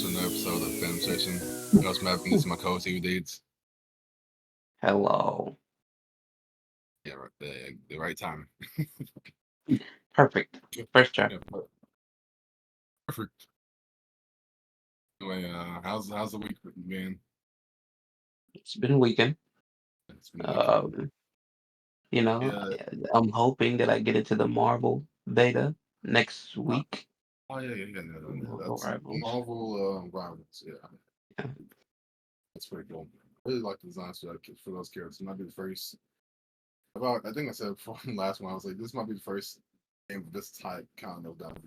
to another episode of Fandom Station. I was mapping this to my co-TV dates. Hello. Yeah, right, the right time. Perfect. Yeah, First try. yeah, perfect. Anyway, how's the week been? It's been a weekend. It's been a weekend. Um, you know, Yeah. I'm hoping that I get into the Marvel beta next Uh, week. oh yeah. Marvel That's Rivals. Marvel Rivals. Yeah, Yeah. that's pretty cool. I really like the designs for those characters. It might be the first. About I think I said before the last one. I was like, this might be the first game of this type kind of that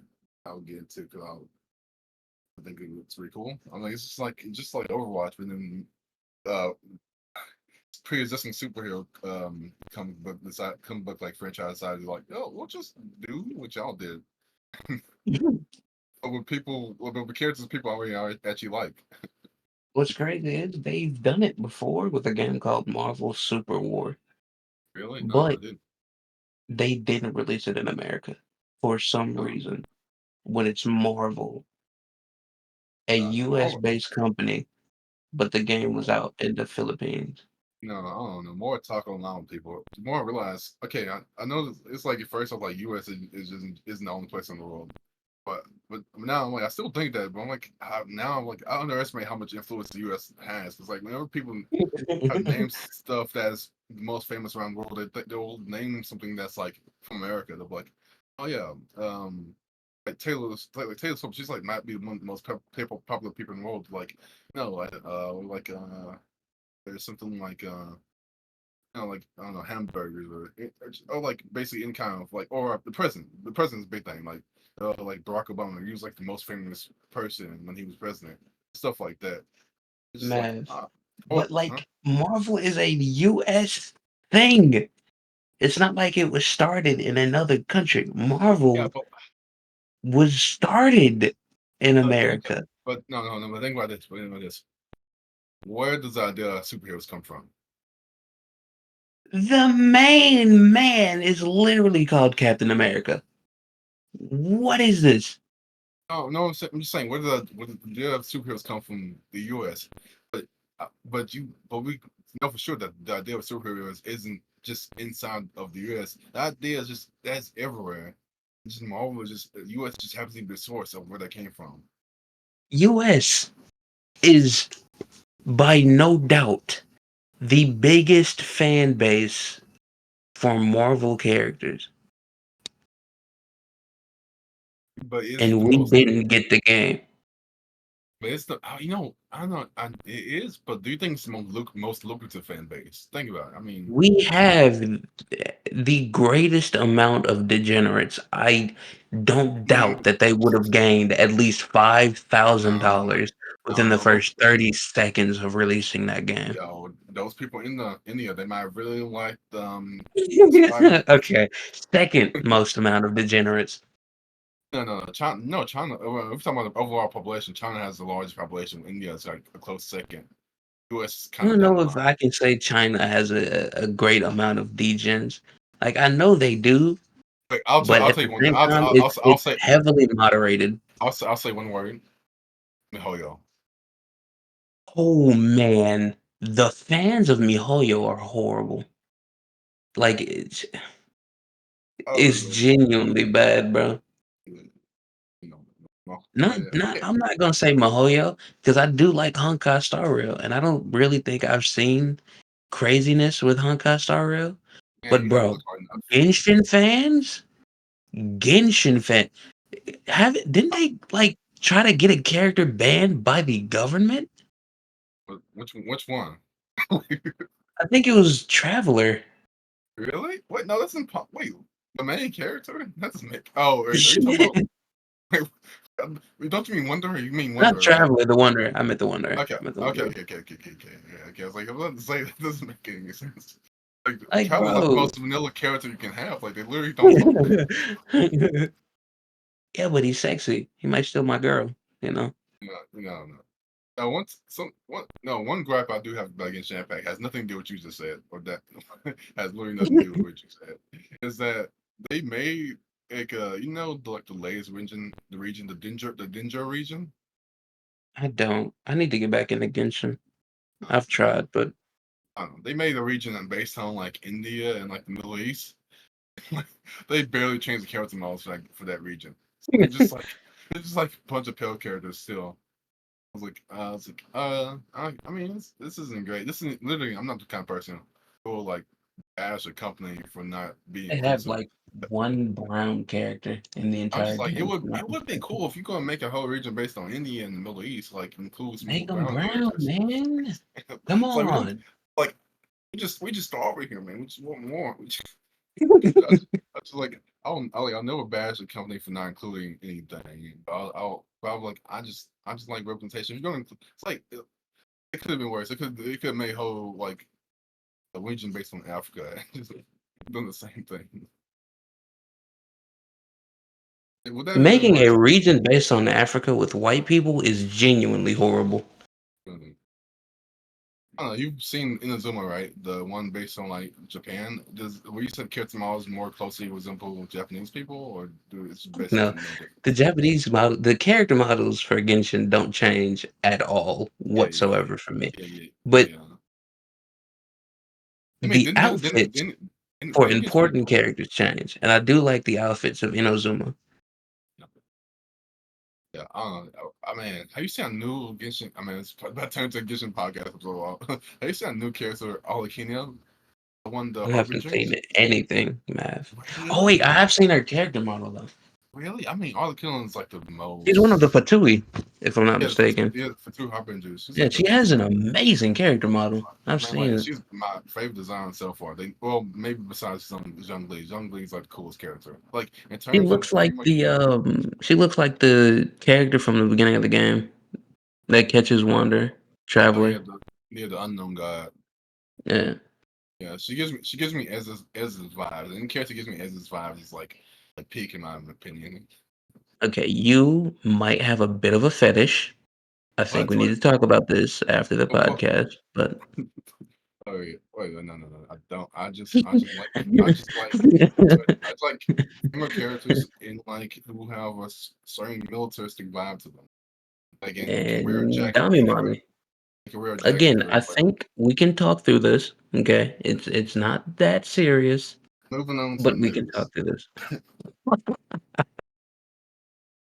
I'll get into because I think it's pretty cool. I'm like, it's just like Overwatch, but then uh pre-existing superhero comic book like franchise side is like, oh, we'll just do what y'all did. But with characters people already actually like. What's crazy is they've done it before with a game called Marvel Super War, Really? No, I but didn't. they didn't release it in America for some Um, reason. When it's Marvel, a US more, based company, but the game was out in the Philippines. no, I don't know. More talk online people, the more I realize. Okay, I know it's like at first I was like, U.S. isn't the only place in the world. But now I'm like I still think that, but I'm like now I'm like I underestimate how much influence the U.S. has. It's like whenever people name stuff that's the most famous around the world, they'll name something that's like from America. They'll be like, oh yeah, like Taylor Swift. She's like might be one of the most popular people in the world. Like no, there's something like like I don't know hamburgers or like basically any kind of like or the president. The president's a big thing. Like Barack Obama, he was like the most famous person when he was president. Stuff like that. It's just like Man. or But huh? like Marvel is a US thing. It's not like it was started in another country. Yeah, Marvel but was started in think America. but no. But think about this. Think about this. Where does the idea of superheroes come from? The main man is literally called Captain America. What is this? No. I'm just saying. Where does the idea of superheroes come from? The U.S. But we know for sure that the idea of superheroes isn't just inside of the U.S. The idea is just that's everywhere. It's just Marvel is just the U.S. just happens to be the source of where that came from. US is by no doubt the biggest fan base for Marvel characters. But is it And the we most? didn't get the game. But it's the I don't know it is. But do you think it's the most lucrative fan base? Think about it. I mean, We have the greatest amount of degenerates. I don't mm, doubt that they would have gained at least no, $5,000 within the no, those first 30 seconds of releasing that game. those people in the India they might really like Spider. Okay, second most amount of degenerates. China. No, China. If we're talking about the overall population, China has the largest population. India is like a close second. U.S. is I kind of don't down know the if line. I can say China has a great amount of degens. Like I know they do, Like, but I'll at tell the you one. same time, I'll it's say heavily moderated. I'll say one word. MiHoYo. Oh man, the fans of MiHoYo are horrible. Like Oh, it's genuinely bad, bro. you know, no, Not, yeah. not. Okay, I'm not gonna say MiHoYo because I do like Honkai Star Rail, and I don't really think I've seen craziness with Honkai Star Rail. man, But you haven't bro, looked hard enough. Genshin fan, have didn't they like try to get a character banned by the government? But which one? I think it was Traveler. Really? Wait, no, that's impo wait, the main character? That's Nick. Oh, are you talking about don't you mean Wonder? You mean Not Wonder, right? Traveler, the Wanderer. I meant the Wanderer. Okay, I meant the okay, Wanderer. okay, okay, okay, okay, okay. Yeah, okay. I was like, I'm about to say that doesn't make any sense. Like, Like, Traveler's like the bro. most vanilla character you can have. Like, they literally don't talk. Yeah, but he's sexy. He might steal my girl, you know? No. One gripe I do have against Jam-Pack has nothing to do with what you just said, or that has literally nothing to do with what you said. Is that they made like the latest region, the Danger region. I don't. I need to get back into Genshin. I've I don't, tried, but I don't know. They made a region based on like India and like the Middle East. Like, they barely changed the character models for that region. They're just like it's just like a bunch of pale characters still. I mean, this isn't great. This is literally, I'm not the kind of person who will like bash a company for not being they have inclusive. like one brown character in the I'm entire just like, game. If I'm it not would be mistaken. cool if you're gonna make a whole region based on India and the Middle East, like include some Make them brown brown, characters. man. Come It's like we don't on. like we just start over here, man. We just want more. I just like I'll never bash a company for not including anything. But I'll like I just like representation. If you're gonna it's like it could have been worse. It could have made whole like a region based on Africa. Just doing the same thing. Would that have been Making a worse? region based on Africa with white people is genuinely horrible. Mhm. I don't know. You've seen Inazuma, right? The one based on like Japan. Does were you said character models more closely resemble Japanese people, or do it's basically No, no the difference? Japanese model, the character models for Genshin don't change at all Yeah, yeah, whatsoever for me. yeah, yeah, But yeah. I mean, the outfits for didn't get me. important characters change, and I do like the outfits of Inozuma. Yeah, I mean, have you seen a new Genshin? I mean, it's about to turn to a Genshin podcast for a while. Have you seen a new character, Alakina, the one, the I haven't seen Harbingers? anything, Mav. Oh wait, Really? I have seen her character model though. Really? I mean, Alakina is like the She's one of the most. Fatui, if I'm not mistaken. Yeah, for two Harbingers, she's Yeah, like the she has an amazing character model. I've man, like seen she's my favorite design so far. Well, maybe besides some Zhongli. Zhongli's like the coolest character. Like in She terms of looks pretty like much. the character from the beginning of the game that catches Wander, Oh yeah, Traveler. the unknown god. Yeah. Yeah, she gives me Ez's vibes. Any character gives me Ez's vibes is like peak in my opinion. Okay, you might have a bit of a fetish. I think we need What? to talk about this after the What? podcast, but Oh yeah, wait, no. I don't. I just like female characters in like who have a certain militaristic vibe to them. Like and can wear a and jacket. Dami Mami. Can wear a jacket Again, for I like think we can talk through this. Okay, it's not that serious, moving on to the but we can talk news. through this.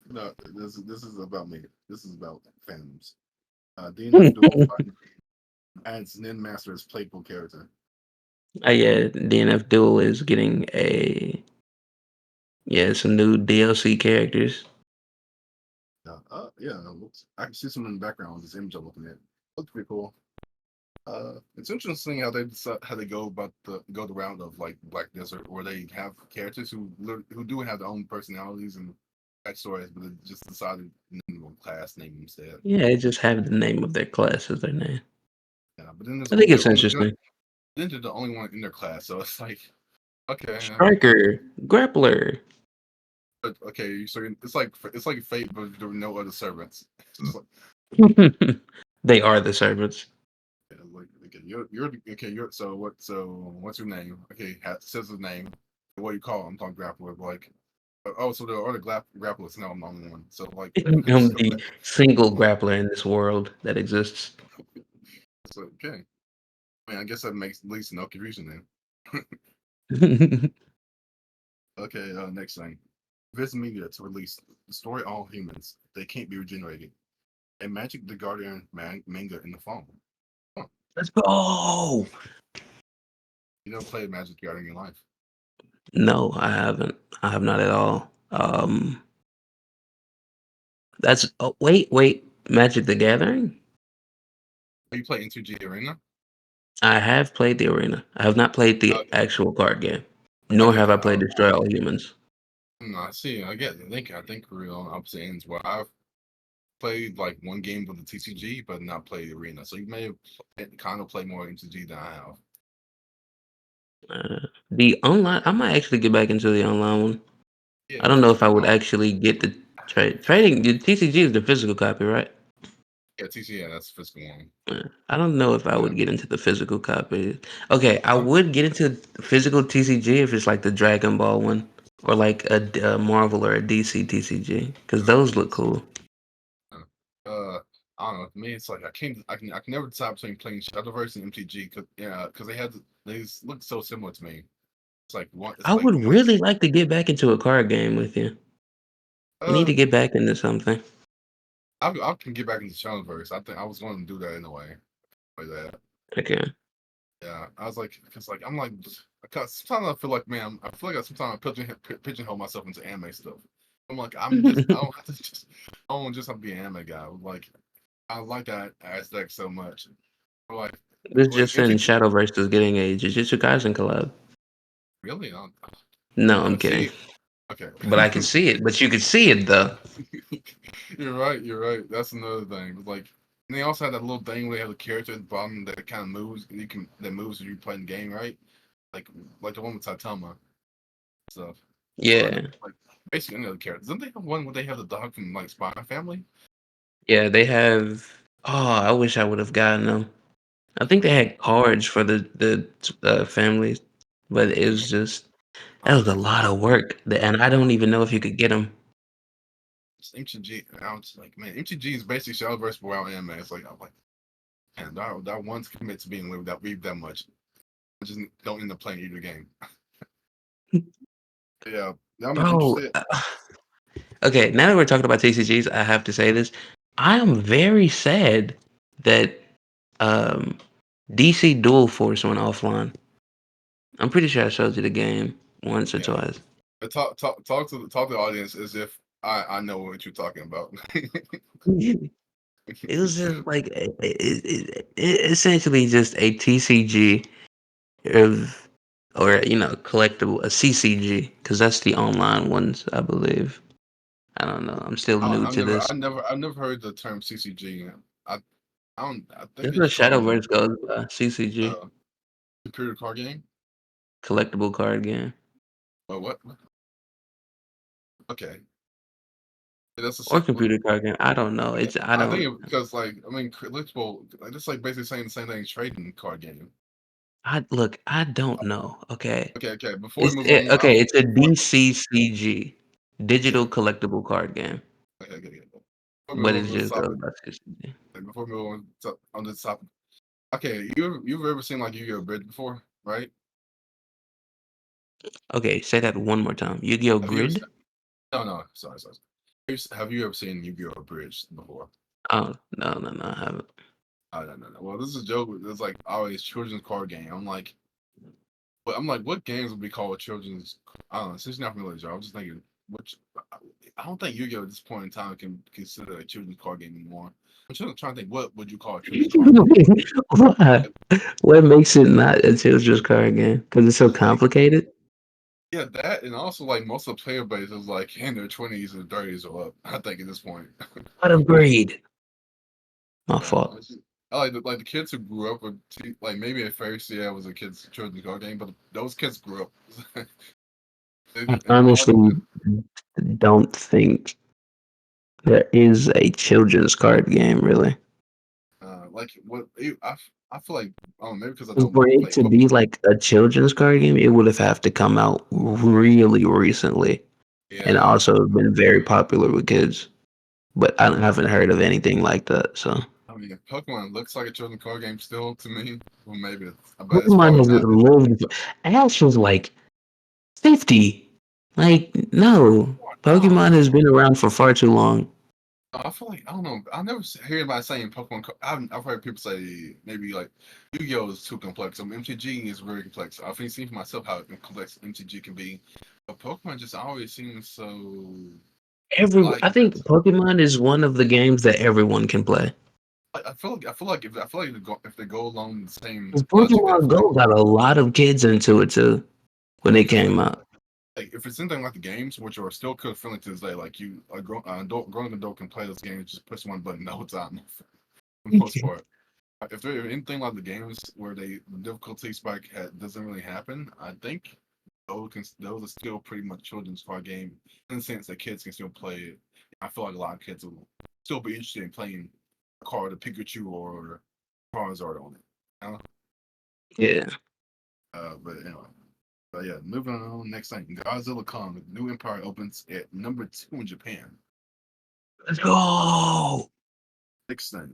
No, this is about me. This is about fandoms. DNF Duel adds Nin Master as playable character. Yeah, DNF Duel is getting some new DLC characters. Yeah. I can see some in the background with this image I'm looking at. Looks pretty cool. It's interesting how they decide how they go the route of like Black Desert, where they have characters who do have their own personalities and backstories, but they just decided to name them class name instead. Yeah, they just have the name of their class as their name. Yeah, but then I think it's interesting. they're the only one in their class, so it's like okay, Striker, Grappler. but okay, so it's like fate, but there were no other servants. It's like, They are the servants. yeah, like okay, you're okay. What's your name? Okay, says his name. What do you call him? I'm talking grappler. Like oh, so there are other grapplers. No, I'm the only one. So like I'm the single grappler in this world that exists. so okay. I mean, I guess that makes at least no confusion then. Okay, next thing. Viz Media to release the story All Humans. They can't be regenerated. A Magic the Guardian manga in the fall. Huh. Let's go. You never played Magic the Guardian in your life. No, I haven't. I have not at all. That's wait. Magic the Gathering? Oh, you play N2G Arena? I have played the arena. I have not played the Okay, actual card game, I nor get have I that. played Destroy All Humans. I see. I get. I think we're on opposite ends. Well, I've played like one game with the TCG, but not played Arena. So you may have kind of played more NCG than I have. The online, I might actually get back into the online one. Yeah, I don't know if I would oh, actually get the trading. The TCG is the physical copy, right? yeah, TCG. Yeah, that's the physical one. I don't know if I Yeah, would get into the physical copy. Okay, I oh, would get into physical TCG if it's like the Dragon Ball one, or like a Marvel or a DC TCG, because those look cool. uh, I I don't know. To me, it's like I can never decide between playing Shadowverse and MTG because they just look so similar to me. It's like one. It's I like would one. really like to get back into a card game with you. You need Uh, to get back into something. I can get back into Shadowverse. I think I was going to do that anyway. Like that. Okay. Yeah, I was like, because like I'm like, because sometimes I feel like, man, I feel like sometimes I pigeonhole myself into anime stuff. I'm like, I don't have to just, I don't just have to be an anime guy. Like, I like that aesthetic so much. Like, This like just in MTG, Shadowverse is getting a Jujutsu Kaisen collab. really? No, I'm See, kidding. okay. But I can see it. But you can see it though. You're right. You're right. That's another thing. Like, and they also have that little thing where they have the character at the bottom that kind of moves, and that moves when you play the game, right? Like, like the one with Saitama stuff. Or Yeah. like basically any other characters. Don't they have one where they have the dog from like Spy Family? Yeah, they have. Oh, I wish I would have gotten them. I think they had cards for the families, but it was just that was a Honestly, lot of work, and I don't even know if you could get them. it's MTG. I was like, man, MTG is basically Shadowverse without anime. It's like I'm like, man, that one's commit to being with that read that much. I just don't end up playing either game. Yeah, I'm Bro, interested. okay, now that we're talking about TCGs, I have to say this. I am very sad that um, DC Dual Force went offline. I'm pretty sure I showed you the game once or Yeah, twice. but talk to the audience as if I know what you're talking about. It was just like essentially just a TCG of, or collectible, a CCG, because that's the online ones, I believe. I don't know. I'm still new to this. I've never heard the term CCG. I, I don't. I think That's they what just call it Shadowverse goes by. CCG, uh, computer card game. collectible card game, What? Okay, yeah, that's or a. computer card game. I don't know. Yeah, It's I I think don't. because like I mean, collectible. Like, it's like basically saying the same thing as trading card game. I look. I don't know. Okay. Okay. Before we move on, Okay. It's a before, DCCG, okay, digital collectible card game, okay. Before we but move it on to this just goes topic, by CCG. before we move on this topic, okay, you've ever seen like Yu-Gi-Oh Bridge before, right? Okay, say that one more time. Yu-Gi-Oh Have you ever? Grid. No, sorry. Have you ever seen Yu-Gi-Oh Bridge before? Oh no, I haven't. Oh, no. Well, this is a joke. It's like always children's card game. I'm like, what games would be called children's? I don't know. Since you're not familiar, Joe, I'm just thinking, which I don't think Yu-Gi-Oh at this point in time can consider a children's card game anymore. I'm trying to think, what would you call a children's card game? Why? What makes it not a children's card game? Because it's so Like, complicated. yeah, that and also like most of the player base is like in their 20s or 30s or up. I think at this point. Out of grade. My Yeah, fault. I like the kids who grew up with like maybe a Fairy Tail was a kid's children's card game, but those kids grew up. I And a lot honestly of don't think there is a children's card game really. like what I feel like maybe because I 'Cause don't for it play to be like a children's card game, it would have to come out really recently, and yeah. also have been very popular with kids. But I haven't heard of anything like that. So I mean, Pokemon looks like a children's card game still to me. Well, maybe but it's Pokemon probably has not. lived. Ash was like 50. Like, no. No, Pokemon has been around for far too long. I feel like I don't know. I never hear anybody saying Pokemon. I've heard people say maybe like Yu-Gi-Oh is too complex. MTG is very complex. I've seen for myself how complex MTG can be. But Pokemon just always seems so I like think Pokemon is one of the games that everyone can play. I feel like if they go along the same 'Cause logic, I Pokemon feel like Go got a lot of kids into it too when yeah, it because came out. like if it's anything like the games, which are still kid friendly to this day, like you a grown adult can play those games, just push one button the whole time for the most part. If they're anything like the games where the difficulty spike doesn't really happen, I think those are still pretty much children's card game in the sense that kids can still play it. I feel like a lot of kids will still be interested in playing a card of Pikachu or Charizard on it. You know? Yeah. But anyway. But yeah, moving on. Next thing, Godzilla Kong, New Empire opens at number 2 in Japan. Let's go. Next thing,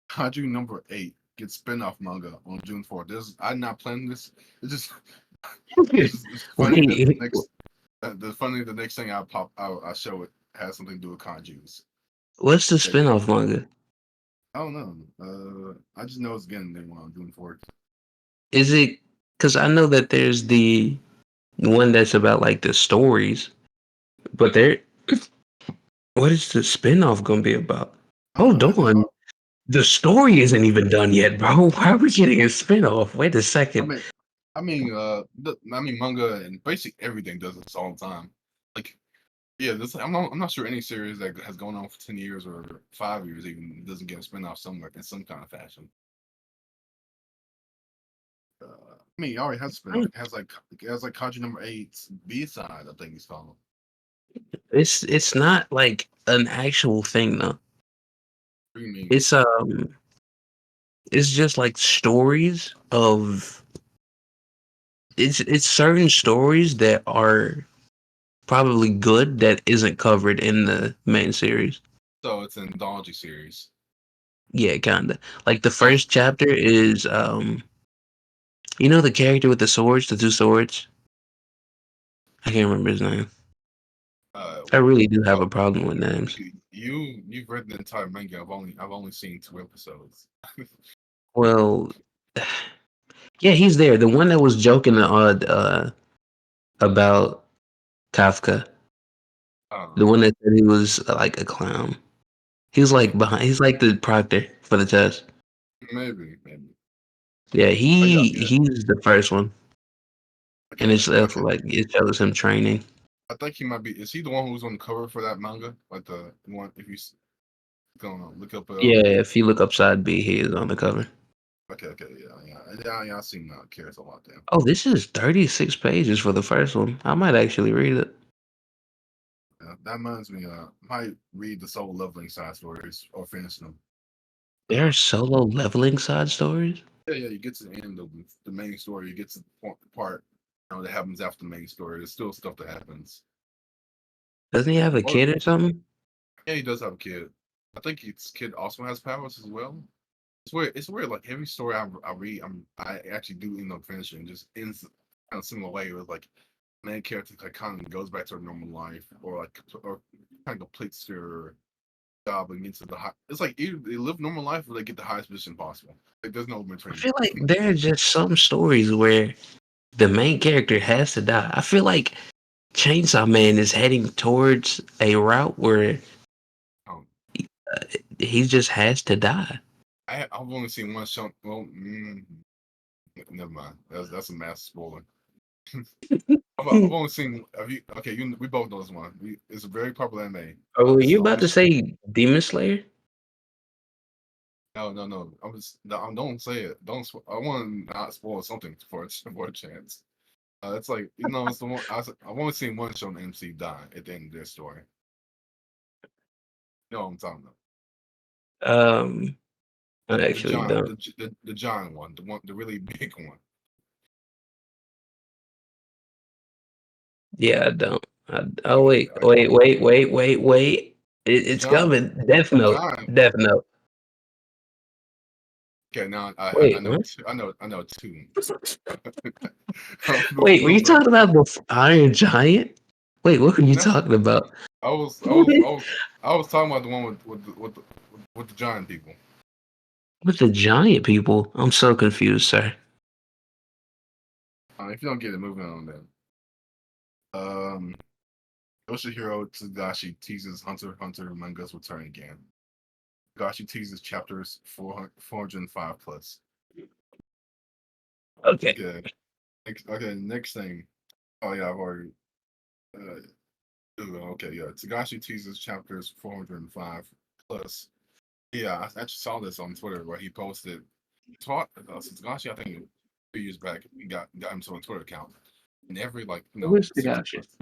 Kaiju number 8 gets spin-off manga on June 4th. I'm not planning this. It's just it's funny that the Wait, next the next thing I show it has something to do with Kaiju's. what's the Okay. spin-off manga? I don't know. I just know it's getting there when I'm doing for it. Is it because I know that there's the one that's about like the stories, but there, what is the spin-off gonna be about? I don't Hold know. on. The story isn't even done yet, bro. Why are we getting a spin-off? Wait a I second. mean, I mean, manga and basically everything does this all the time. Like, yeah, I'm not sure any series that has gone on for 10 years or 5 years even doesn't get a spinoff somewhere in some kind of fashion. I mean, it already has a spinoff. It has like Kaiju number 8's B side. I think it's called. It's not like an actual thing though. What do you mean? It's just like stories of it's certain stories that are probably good that isn't covered in the main series. So it's an anthology series. Yeah, kinda. Like the Oh, first chapter is you know the character with the swords, the two swords? I can't remember his name. uh, I really do have oh, a problem with names. you've read the entire manga. I've only seen 2 episodes. Well, yeah, he's there. The one that was joking about Kafka. The one that said he was like a clown. He was like behind. He's like the proctor for the test. Maybe. Yeah, Oh yeah, he's the first one, and okay, it's okay. like it shows him training. I think he might be. Is he the one who's on the cover for that manga? Like the one if you gonna look up Yeah, if you look up side B, he is on the cover. okay, yeah. I seen cares a lot there. Oh, this is 36 pages for the first one. I might actually read it. That reminds me. Might read the Soul Leveling side stories or finish them. There are solo leveling side stories. Yeah. You get to the end of the main story. You get to the part that happens after the main story. There's still stuff that happens. Doesn't he have a Or kid or something? yeah, he does have a kid. I think his kid also has powers as well. It's weird. Like every story I read, I actually do end up finishing just ends kind of similar way with like main character like kind of goes back to her normal life or kind of completes their job and gets to the high. It's like either they live normal life or they get the highest position possible. Like there's no in I between. feel like there are just some stories where the main character has to die. I feel like Chainsaw Man is heading towards a route where Um, he just has to die. I've only seen one show. Well, never mind. That's a massive spoiler. I've only seen. Have you? Okay, we both know this one. It's a very popular anime. Oh, were This is you the about only. to say Demon Slayer? No. Don't say it. Don't. I want to not spoil something for a chance. It's like it's the one. I've only seen one show in MC die at the end of their story. You know what I'm talking about? Um, I The actually giant, don't. the giant one, the really big one. Yeah, I don't. Oh Okay, wait. the It's giant, coming. Death the Note. giant. Death Note. Okay, now I Wait, know what? two. I know two. Wait, were you Those are talking about the Iron Giant? Wait, what were you no. talking about? I was I What? was I was I was talking about the one with the giant people. With the giant people? I'm so confused, sir. If you don't get it, moving on then. Um, Yoshihiro Tsugashi teases Hunter x Hunter manga's return again. Tsugashi teases chapters 405 plus. Okay. Okay, next thing. Oh yeah, I've already. Uh, okay, yeah. Tsugashi teases chapters 405 plus. Yeah, I actually saw this on Twitter where he posted. Tsugashi, I think 2 years back, he got him to a Twitter account, and every like Who is the 6 guy? months.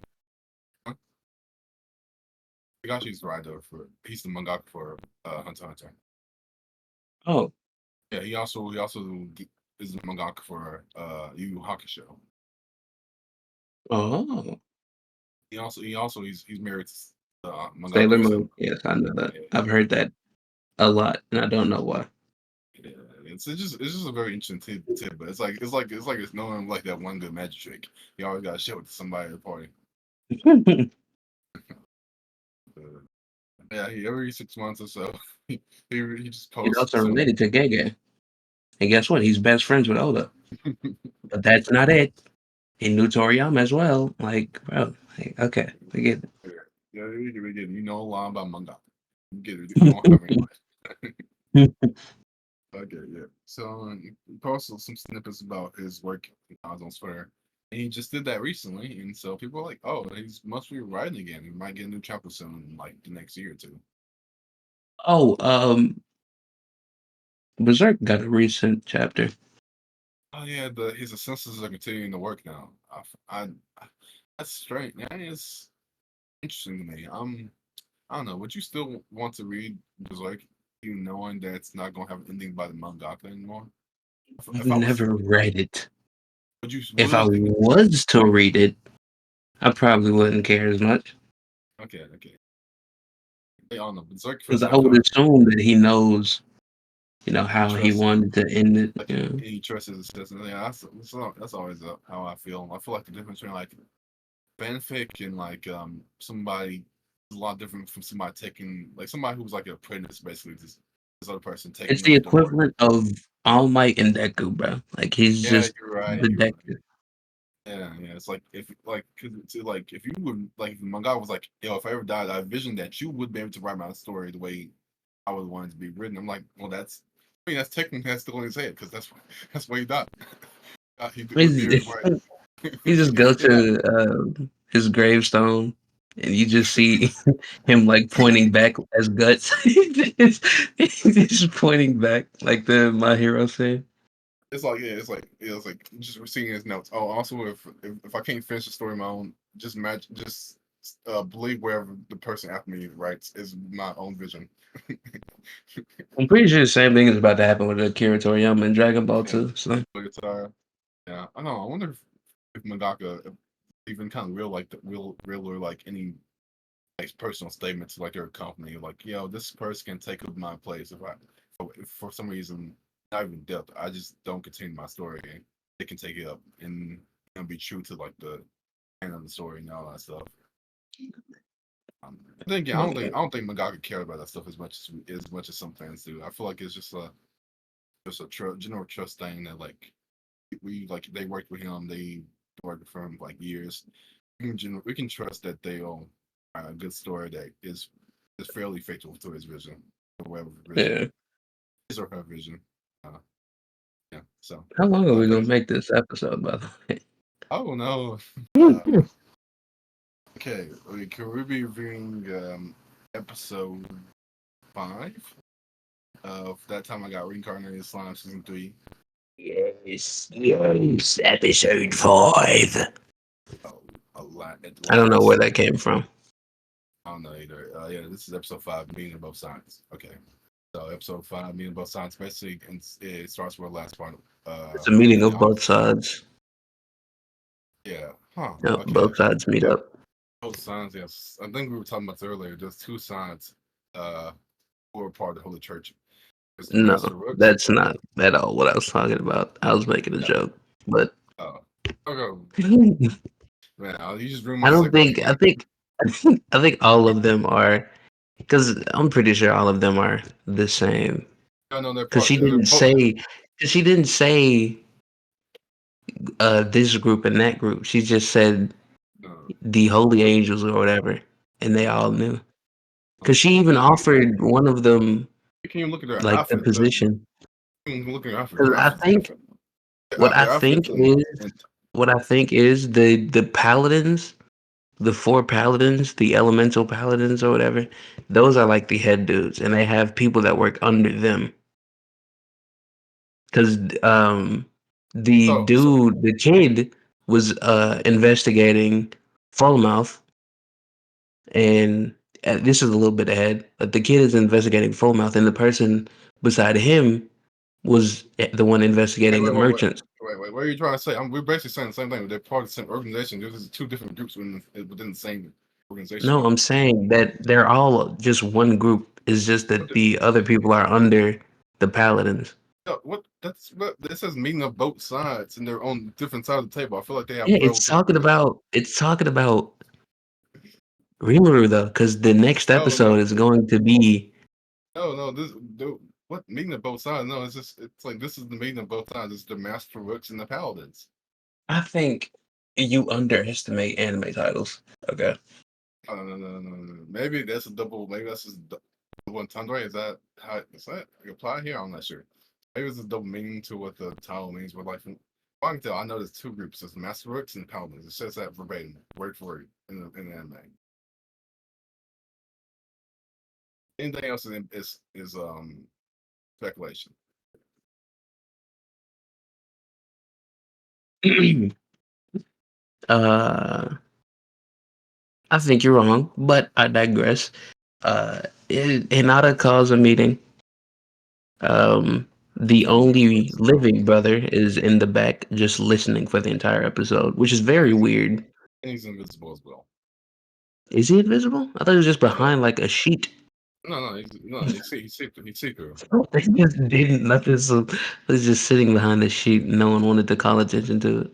Higashi's the writer for he's the mangaka for Hunter x Hunter. Oh. Yeah, he also is the mangaka for Yu Yu Hakusho. Oh. He's married to the mangaka Sailor who's Moon. Yes, I know that. yeah, I've heard that. a lot, and I don't know why. Yeah, it's just a very interesting tip, but it's knowing like that one good magic trick. You always got to share with somebody at the party. Uh, yeah, every 6 months or so, he just He's posts also some. related to Gege. And guess what? He's best friends with Oda. But that's not it. He knew Toriyama as well. Like, bro, like, okay, we get Yeah, you know a lot about manga. You get it. You don't have any life. it. Okay, yeah. So he posted some snippets about his work on Twitter. And he just did that recently, and so people are like, "Oh, he must be writing again. He might get a new chapter soon, like the next year or two." Oh, Berserk got a recent chapter. Oh yeah, his assistants are continuing to work now. That's strange. That is interesting to me. I don't know. Would you still want to read Berserk, even knowing that it's not going to have an ending by the mangaka anymore? I've If I was to never read, read it. would you? If Would I it? was to read it, I probably wouldn't care as much. Okay, okay. I don't know. Berserk Because feels I like would assume that he knows, he how he trusts it. wanted to end it. Like Yeah. he trusts his assistant. Yeah, that's always how I feel. I feel like the difference between like fanfic and like somebody is a lot different from somebody taking like somebody who's like an apprentice basically this other person It's taking the over the work. equivalent of All Might and Deku, bro. Like, he's Yeah, just you're right. the You're right. Deku. Yeah, yeah. It's like if like cause to like if you would like if the manga was like, yo, if I ever died, I envisioned that you would be able to write my story the way I would want it to be written. I'm like, well, that's technically that's the way to say it because that's why he died. He would be able to He's, write. you just go to his gravestone and you just see him like pointing back as guts. He's just pointing back like the My Hero scene. It's like it's like just seeing his notes. Oh, also if I can't finish the story on my own, just match just believe wherever the person after me writes is my own vision. I'm pretty sure the same thing is about to happen with Akira Toriyama and Dragon Ball Yeah, 2. So guitar. Yeah, I know. I wonder if mangaka even kind of real like the real or like any like personal statements like their company like this person can take up my place if for some reason not even depth I just don't continue my story they can take it up and be true to like the end of the story and all that stuff. Then again, I don't think mangaka care about that stuff as much as some fans do. I feel like it's just a general trust thing that like we like they worked with him, they worked for him like years. We can trust that they'll write a good story that is fairly faithful to his vision or whatever vision yeah. his or her vision. Uh, yeah. So How long are we gonna based, make this episode, by the way? oh no. Uh, Hmm. okay, can we be reviewing episode 5 of that time I got reincarnated slime season 3? Yes, episode 5. Oh, a lot I don't know where Atlantis. that came from. I don't know either. Yeah, this is episode 5, meaning both sides. Okay. So episode 5, meaning both sides, basically, and it starts with the last part. It's a meeting Yeah, of both sides. yeah. Huh. Yep, Okay. both sides meet up. Both sides. Yes. I think we were talking about this earlier. There's two sides. Who are part of the Holy Church. There's the No, Master Rooks. that's not at all what I was talking about. I was making a Yeah. joke, but Oh. Okay. I Man, you just ruined my don't segue. think I think all of them are, because I'm pretty sure all of them are the same. I know they're Because part. she They're didn't both. say, because she didn't say this group and that group. She just said Uh, the holy angels or whatever, and they all knew. Because she they even don't even, offered one of them you can't even look at their like the outfits. position. You can look at their outfits. Because Their I outfits are think different. what I Their think outfits and is what I think is the paladins, the four paladins, the elemental paladins or whatever. Those are like the head dudes, and they have people that work under them. Because the so dude, the kid, was investigating Fullmouth, and this is a little bit ahead. But the kid is investigating Fullmouth, and the person beside him was the one wait, investigating the wait, wait, wait, merchants. wait. What are you trying to say? We're basically saying the same thing. They're part of the same organization. There's just two different groups within the same organization. No, I'm saying that they're all just one group. It's just What that the, the other people are under the paladins. what that's what this says meeting of both sides and they're on different sides of the table. I feel like they have Yeah, it's relative talking advantage. about Rimuru though, because the next No, no, episode is going to be. no. What meeting of both sides? No, it's like this is the meeting of both sides. It's the Master Rooks and the Paladins. I think you underestimate anime titles. Okay. No. Maybe that's a double. Maybe that's just double entendre. Is that how is that apply here? I'm not sure. Maybe it's a double meaning to what the title means. But like, I can tell. I know there's two groups. There's Master Rooks and Paladins. It says that verbatim, word for word, in the anime. Anything else is speculation. uh, I think you're wrong, but I digress. Hinata calls a meeting. The So he's only invisible. living brother is in the back, just listening for the entire episode, which is And very weird. he's invisible as well. Is he invisible? I thought he was just Yeah. behind like a sheet. No. He see through. They just didn't. Nothing. So he's just sitting behind the sheet. No one wanted to call attention to it.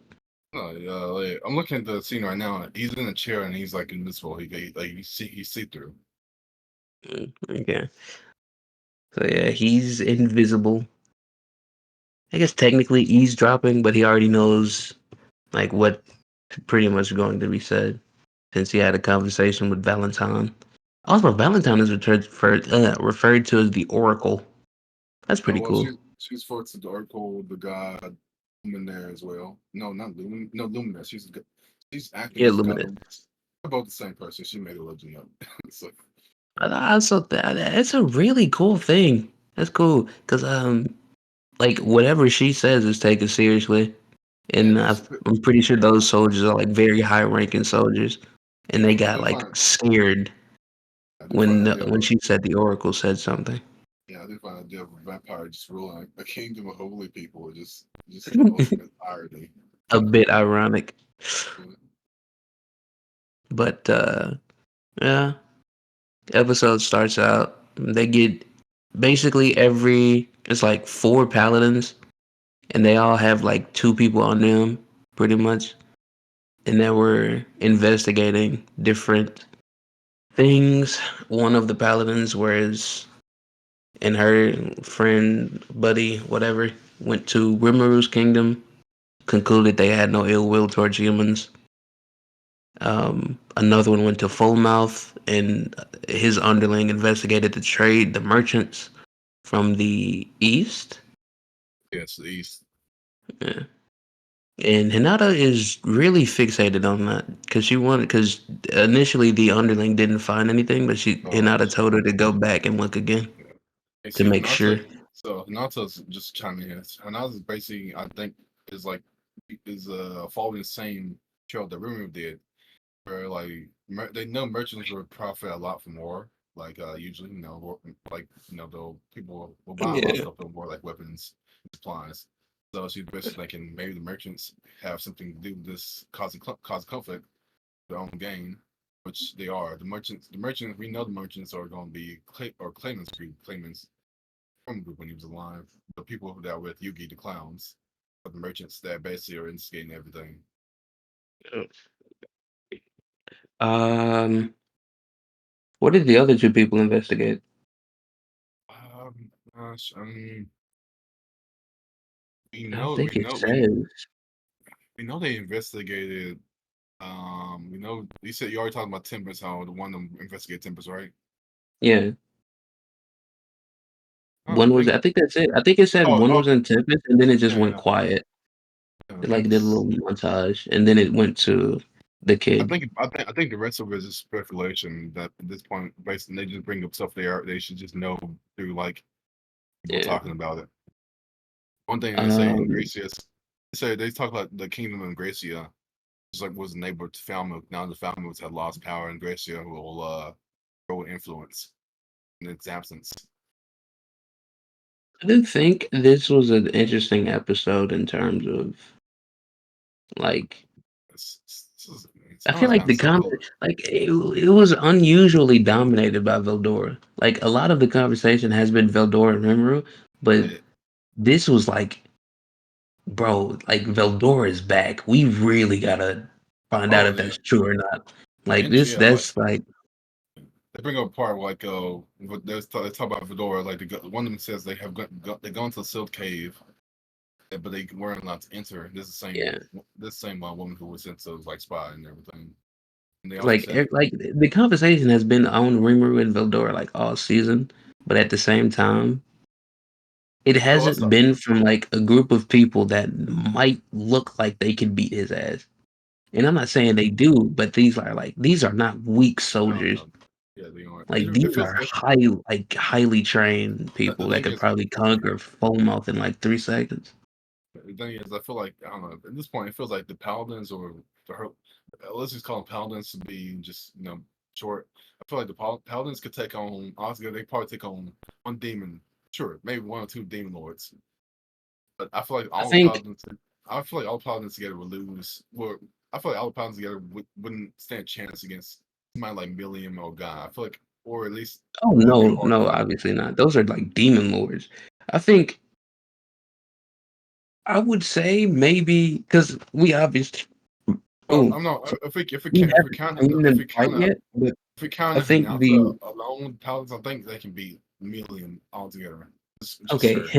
No, like, I'm looking at the scene right now. He's in a chair and he's like invisible. Like he see through. Okay. So yeah, he's invisible. I guess technically eavesdropping, but he already knows like what pretty much going to be said since he had a conversation with Valentine. Also, Valentine is referred to as the Oracle. That's Oh pretty well, cool. she's forced to the Oracle, the god Luminaire as well. No, not Lumin. No, Luminaire. She's acting Yeah, as god. Luminous. They're both the same person. She made a legend up. So Also, it's a really cool thing. That's cool because like whatever she says is taken seriously, yeah, and I'm pretty sure those soldiers are like very high ranking soldiers, and yeah. they I got did like find scared I did find idea of when she said the Oracle said something. yeah, I did find idea of a vampire just ruling a kingdom of holy people. Just the ultimate irony. A bit ironic, Yeah. but yeah. Episode starts out. They get basically every it's like four paladins, and they all have like two people on them, pretty much. And they were investigating different things. One of the paladins was and her friend, buddy, whatever, went to Rimuru's kingdom, concluded they had no ill will towards humans. Another one went to Fullmouth, and his underling investigated the trade, the merchants from the east. Yes, the East. Yeah. And Hinata is really fixated on that because she wanted because initially the underling didn't find anything, but Oh, Hinata told her to go back and look again yeah. Hey, to see, make sure. Hinata's just chiming in. Hinata's basically, I think, is like following the same trail that Rimuru did, where like they know merchants will profit a lot from war. Like usually, like people will buy a lot of Yeah. stuff from war, like weapons, supplies. So she's basically thinking maybe the merchants have something to do with this cause conflict, their own gain, which they are. The merchants, we know the merchants are going to be claimants from group when he was alive. The people that were with Yugi the clowns, but the merchants that basically are instigating everything. Um, what did the other two people investigate? Gosh, I think it says. we know they investigated. We know you said you already talked about Tempest, how the one to investigate Tempest, right? Yeah. I One was think. I think that's it. I think it said one Oh, was in Tempest and then it just went yeah. quiet. Yeah, It like did a little montage and then it went to the kid. I think the rest of it is just speculation. That at this point, basically, they just bring up stuff they should just know through like people Yeah. talking about it. One thing they say in Um Gracia, they talk about the kingdom of Gracia. Just like was a neighbor to Falmouth. Now the Falmouths had lost power, and Gracia will grow influence in its absence. I do think this was an interesting episode in terms of like It's I I feel don't know, like kind of solo. it was unusually dominated by Veldora. Like a lot of the conversation has been Veldora and Rimuru, but Yeah, this was like, bro, like Veldora is back. We really gotta find out oh if yeah, that's true or not. Like and this, yeah, like that's like, they bring up a part like they talk about Fedora. Like one of them says they have they gone to the Silk Cave, but they weren't allowed to enter. yeah, This same woman who was sent to like spy and everything. And they also like said, like the conversation has been on Rimuru and Veldora like all season, but at the same time, it "Oh, that's hasn't not." been from like a group of people that might look like they could beat his ass. And I'm not saying they do, but these are not weak No, soldiers. no, yeah, they aren't. Like It these feels are highly trained the people that thing could is, probably conquer Foam in like 3 seconds. I feel like I don't know. At this point, it feels like the paladins or let's just call them paladins to be just short. I feel like the paladins could take on honestly they probably take on one demon, sure, maybe one or two demon lords. But I feel like I all the think paladins, I feel like all paladins together would lose. Well, I feel like all the paladins together wouldn't stand a chance against somebody like Milliam or God. I feel like, or at least oh it would be no, hard to no, fight. obviously not. Those are like demon lords. I think I would say maybe because we obviously Well, oh I'm not. we If we haven't count seen if them we fight count yet, but if we count I think Hinata the alone, paladins, I think they can beat Million altogether. Just okay, certain.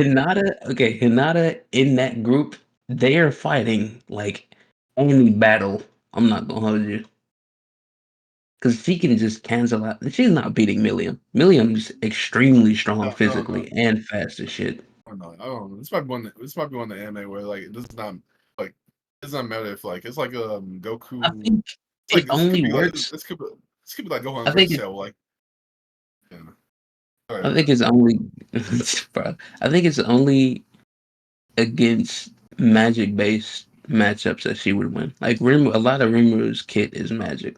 Hinata in that group, they are fighting like any battle. I'm not gonna hold you. Because she can just cancel out. She's not beating Milliam. Milliam's extremely strong No, no, no, physically and fast as shit. no. I don't know. This might be one of the anime where like this is not like it doesn't matter if like it's like I Goku. think It's like it this could only be like works. this could be like Gohan I think versus it. Cell. Like yeah. All right, I think it's only. Bro, I think it's only against magic based matchups that she would win. Like a lot of Rimuru's kit is magic,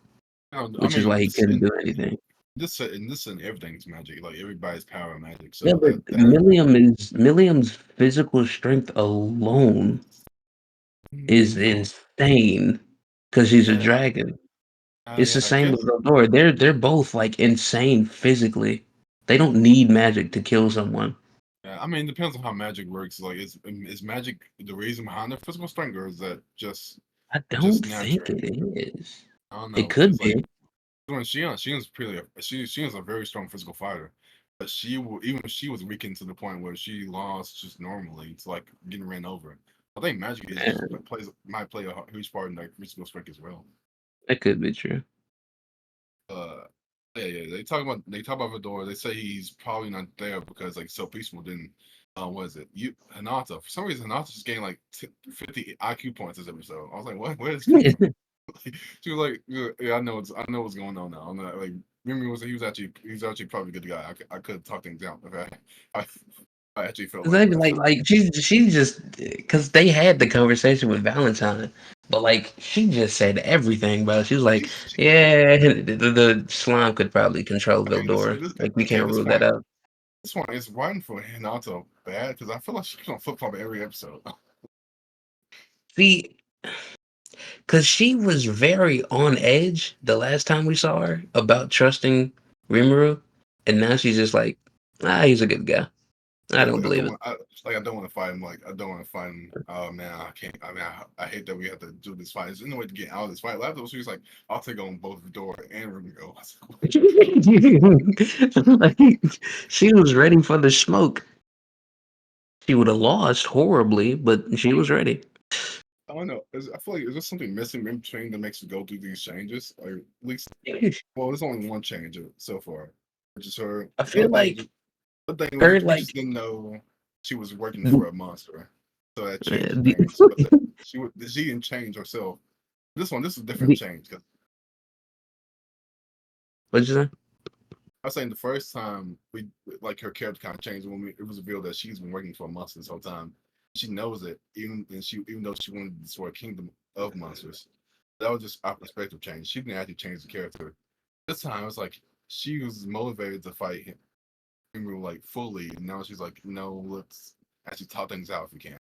I which is why mean he couldn't do anything. this and everything's magic. Like everybody's power and magic. Yeah, So but that Milliam's physical strength alone is no. insane because she's a Yeah, dragon. It's the yeah, I same with guess. Eldora. They're both like insane physically. They don't need magic to kill someone. Yeah, I mean, it depends on how magic works. Like, is magic the reason behind their physical strength, or is that I just don't think natural? it is. I don't It know could because like be. when she was pretty she is a very strong physical fighter, but even she was weakened to the point where she lost just normally. It's like getting ran over. I think magic is Yeah, might play a huge part in like physical strength as well. that could be true. Uh, yeah. They talk about Fedora. They say he's probably not there because like so peaceful. Then, what is it? You Hinata. For some reason, Hinata just gained like 50 IQ points this episode. I was like, what? Where does this come from? She was like, yeah, I know what's going on now. I'm not like. Rimuru was he was actually probably a good guy. I could talk things out if I, I actually felt like Exactly, last like she just because they had the conversation with Valentine, but like she just said everything, bro. She was like, time. "Yeah, the slime could probably control Veldora. Like we Okay, can't rule that out." this one is writing for Hinata bad because I feel like she's on flip flop every episode. See, because she was very on edge the last time we saw her about trusting Rimuru, and now she's just like, he's a good guy. I don't believe it. I don't want to fight him. Like I don't want to fight him. Oh man, I can't. I mean, I hate that we have to do this fight. There's no way to get out of this fight. Last time she was like, "I'll take on both Dora and Ringo." Like, she was ready for the smoke. She would have lost horribly, but she was ready. I don't know. I feel like is there something missing in between that makes you go through these changes? Or at least, well, there's only one change so far, which is her. I The other feel thing, like the thing was her we like just didn't know she was working the, for a monster, so that changed the, things. But she didn't change herself. This is a different the change because what'd you say? I was saying the first time we like her character kind of changed when it was revealed that she's been working for a monster this whole time. She knows it, even though she wanted to destroy a kingdom of monsters. That was just our perspective change. She didn't actually change the character. This time it's like she was motivated to fight him like fully, and now she's like, no, let's actually talk things out if we can.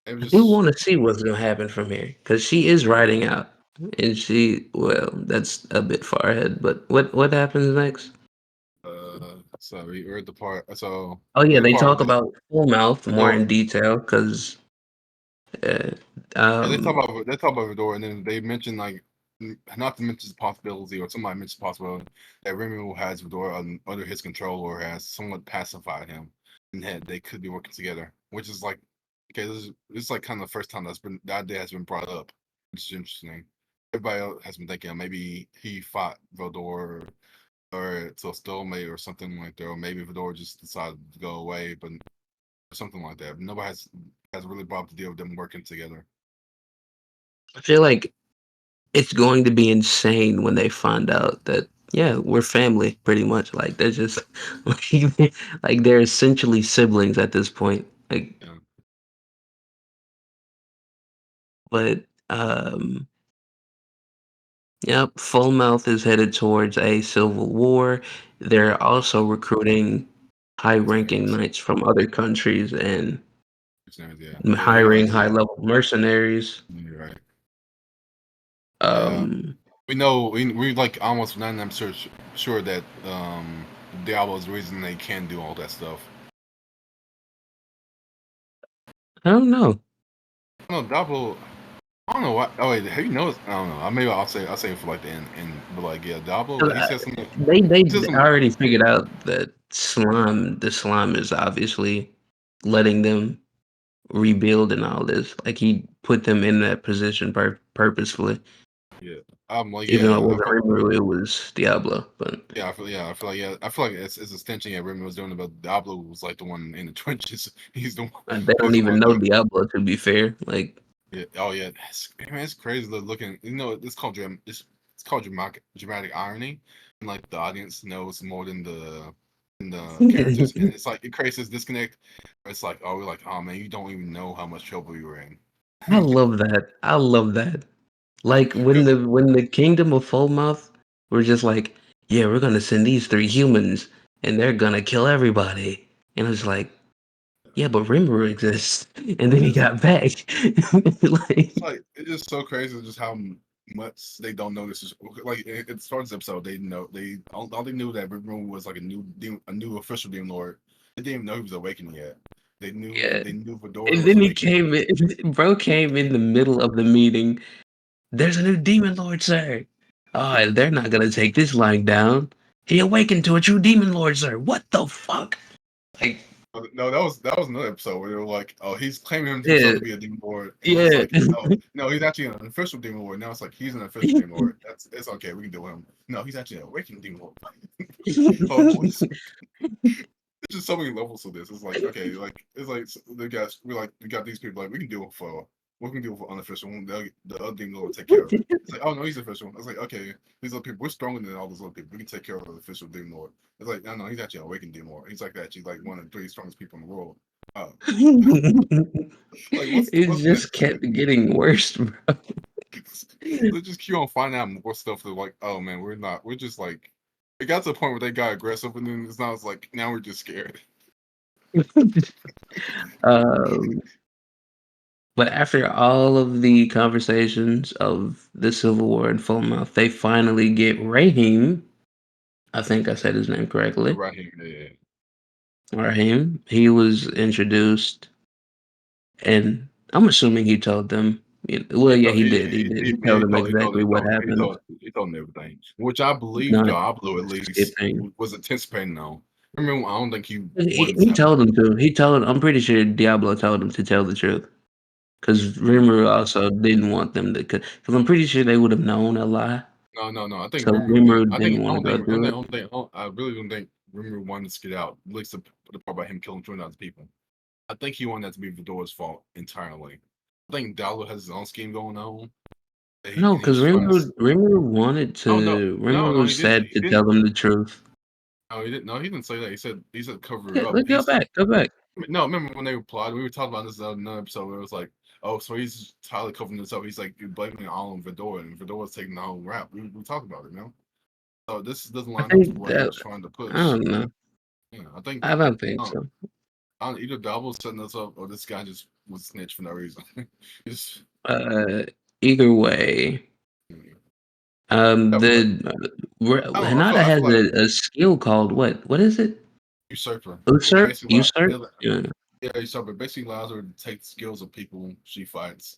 It was I do just want to see what's gonna happen from here because she is riding out, and well, that's a bit far ahead. But what happens next? so we are at the part. So Oh yeah, we're the they part talk with about Full Mouth the more door. in detail because uh, Yeah, um they talk about Vidor, and then they mention like not to mention the possibility, or somebody mentions the possibility that Rimuru has Vidor under his control, or has somewhat pacified him, and that they could be working together. Which is like, okay, this is like kind of the first time that idea has been brought up, which is interesting. Everybody else has been thinking maybe he fought Vidor or to a stalemate or something like that, or maybe Vidor just decided to go away, but something like that. But nobody has really brought up the deal of them working together. I feel like it's going to be insane when they find out that yeah, we're family pretty much. Like they're just like they're essentially siblings at this point. Like, Yeah, but yep, Full Mouth is headed towards a civil war. They're also recruiting high-ranking mercenaries. knights from other countries and Mercenaries, yeah. Yeah, you're right. hiring high-level mercenaries. You're right. Yeah. Um, We know we like almost 99% sure that Diablo is the reason they can do all that stuff. I don't know. No, Diablo. I don't know what. Oh wait, have you noticed? I don't know. Maybe I'll say it for like the end. But like, yeah, Diablo. 'Cause He said something. they He said some. already figured out that the slime is obviously letting them rebuild and all this. Like he put them in that position purposefully, Yeah. Like even though yeah. it wasn't Rimuru, it was Diablo. But I feel like it's a stenching that Riven was doing, but Diablo was like the one in the trenches. they don't He's the even one know doing. Diablo. To be fair, like Yeah. Oh yeah. Man, it's crazy looking. You know, it's called dramatic irony, and like the audience knows more than the characters, and it's like it creates this disconnect. It's like, oh, we're like, oh man, you don't even know how much trouble you were in. I love that. I love that. Like Because when the kingdom of Fullmouth were just like, yeah, we're gonna send these three humans and they're gonna kill everybody. And I was like, yeah, but Rimuru exists. And then he it's got back. Like, it's just so crazy just how much they don't know this is like it starts the episode. They know all they knew that Rick Room was like a new official Demon Lord. They didn't even know he was awakened yet. yeah. They knew Fedora And was then he awakened. came in, bro came in the middle of the meeting. There's a new demon lord, sir. Oh, they're not gonna take this lying down. He awakened to a true demon lord, sir. What the fuck? Like, No, that was another episode where they were like, "Oh, he's claiming yeah, himself to be a demon lord," and it's yeah. like, "Oh, no, he's actually an official demon lord." Now it's like he's an official demon lord. It's okay. We can do him. No, he's actually an awakened demon lord. Oh, please. There's just so many levels to this. It's like okay, like it's like we got these people like we can do it for unofficial. The other demon lord will take care of it. It's like oh no, he's official. It's like okay, these other people we're stronger than all those other people. We can take care of the official demon lord. It's like no, he's actually an awakened demon lord. He's like actually like one of the three strongest people in the world. Uh, like It what's just next? kept getting worse, bro. Let's just keep on finding out more stuff. That like oh man, we're just like it got to the point where they got aggressive, and then it's not like now we're just scared. um, but after all of the conversations of the Civil War and Fullmouth, they finally get Raheem. I think I said his name correctly. Right here, yeah. Raheem. He was introduced, and I'm assuming he told them. Well, yeah, he did. He did. He told them exactly what happened. He told them everything, which I believe Not Diablo at least skipping. was anticipating. Though, remember, I don't think he wanted this He to happen. told him to. He told. I'm pretty sure Diablo told him to tell the truth. Because Mm, Rimuru also didn't want them to. Because I'm pretty sure they would have known a lie. no. I think So Rimuru didn't. Rimuru didn't want to go through it. I really don't think Rimuru wanted to get out. At least the part about him killing 200,000 people. I think he wanted that to be Vidora's fault entirely. I think Diablo has his own scheme going on, No, and because he's trying to. Rimuru wanted Oh no, to. Rimuru he didn't. said to tell them the truth. No, he didn't. No, he didn't say that. He said cover it Yeah, up. look, go back, go back. No, remember when they replied? We were talking about this in another episode where it was like, oh, so he's entirely covering this up. He's like you're blaming it all on Fedora, and Fedora's taking the whole rap. We talked about it, you know. So this doesn't I line up to think what he that was trying to I push. don't know. Yeah, I think. I don't think Oh, so. either Double setting us up or this guy just was snitch for no reason. Just Uh, either way, mm. Yeah, but I don't know. Hinata I has feel like a skill called what? What is it? usurper. It Usurp? basically Usurp? Yeah. yeah, usurper basically allows her to take the skills of people she fights.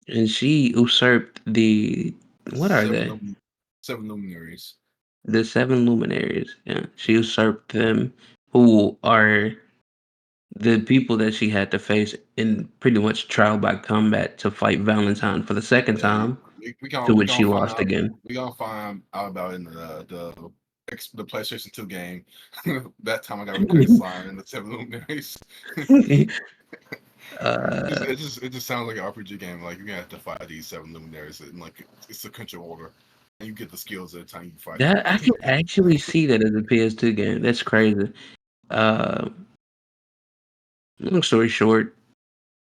And she usurped the what are Seven they? lum- seven luminaries. The seven luminaries. Yeah. She usurped them who are the people that she had to face in pretty much trial by combat to fight Valentine for the second Yeah, time, we to gonna we which gonna she find lost out. again. We gonna find out about in the PlayStation 2 game. That time I got recurring slime in the seven luminaries. uh, It just sounds like an RPG game. Like you're gonna have to fight these seven luminaries in like it's sequential order, and you get the skills every time you fight them. that I can actually see that as a PS2 game. That's crazy. Uh, long story short,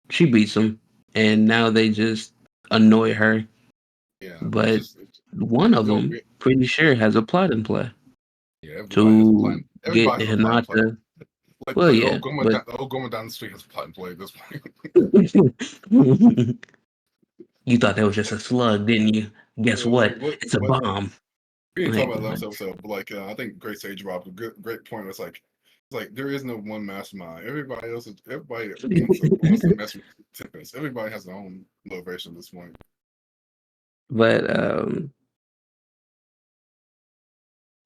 she beats them, and now they just annoy her. Yeah, But one of real, them, real pretty sure, has a plot in play yeah. Everybody has a to plan. get Everybody has a plot in play. Hinata. Well, yeah, but The old Goma down the street has a plot in play at this point. you thought that was just a slug, didn't you? Guess Like what? It's a bomb. we didn't talk Like, about last episode, but like I think Great Sage dropped a great point. Was like it's like there is no one mastermind. Everybody wants to mess with Tempest. Everybody has their own little version at this point. but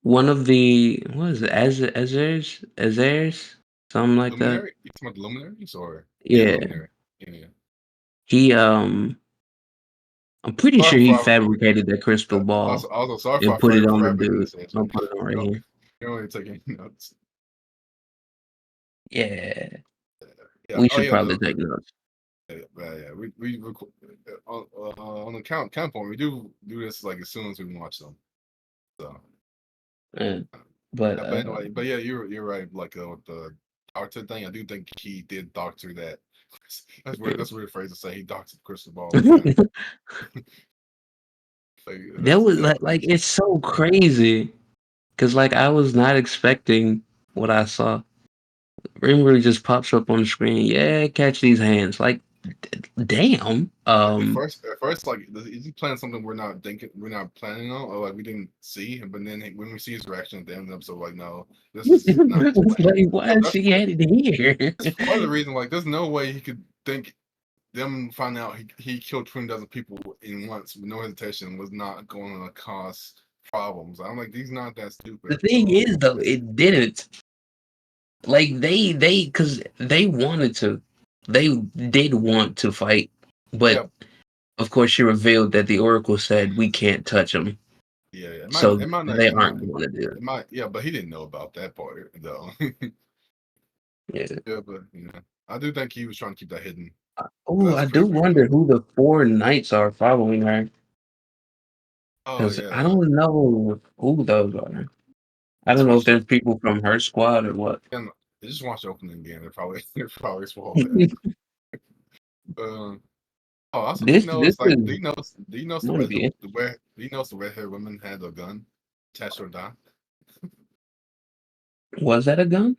one of the what is it? Azers, something like that. Luminary? You talking about the luminaries or yeah, Yeah, luminary. Yeah. he I'm pretty Sorry sure he for fabricated that crystal ball also sorry and put it for on the fabricating dude. this edge. I'll put it on right You here. don't even take any notes. Yeah, Yeah. we Oh should yeah. probably take notes. Yeah. On the count point, we do this like as soon as we watch them. So. Yeah. But Yeah, but anyway, but yeah, you're right. Like with the doctor thing, I do think he did doctor that. That's weird. That's a weird phrase to say. He doctored the crystal ball. But yeah, like, that was yeah, like it's so crazy because like I was not expecting what I saw. Rimuru just pops up on the screen. Yeah, catch these hands. Like, damn. at first, like is he planning something we're not planning on, or like we didn't see. But then when we see his reaction at the end of the episode, like no, this is not his plan. Like, why is That's she headed here? that's part of the reason. Like, there's no way he could think them find out he killed 20 dozen people in once with no hesitation was not going to cause problems. I'm like, he's not that The stupid. thing So is, though, it didn't. Like because they wanted to, they did want to fight, but yeah, of course she revealed that the Oracle said we can't touch them, yeah, so it might not, they aren't going to do it. it might, yeah, but he didn't know about that part though. Yeah. Yeah, but I do think he was trying to keep that hidden. Oh, That's I do pretty wonder who the four knights are following her, Oh because I yeah, don't know who those are. I just don't know if watch the there's people from her squad or what. and just watch the opening again. They probably spoiled that. Um, oh, also, do you know This it's like is do you know going to be the red do you know the red haired women had a gun attached to her die? Was that a gun?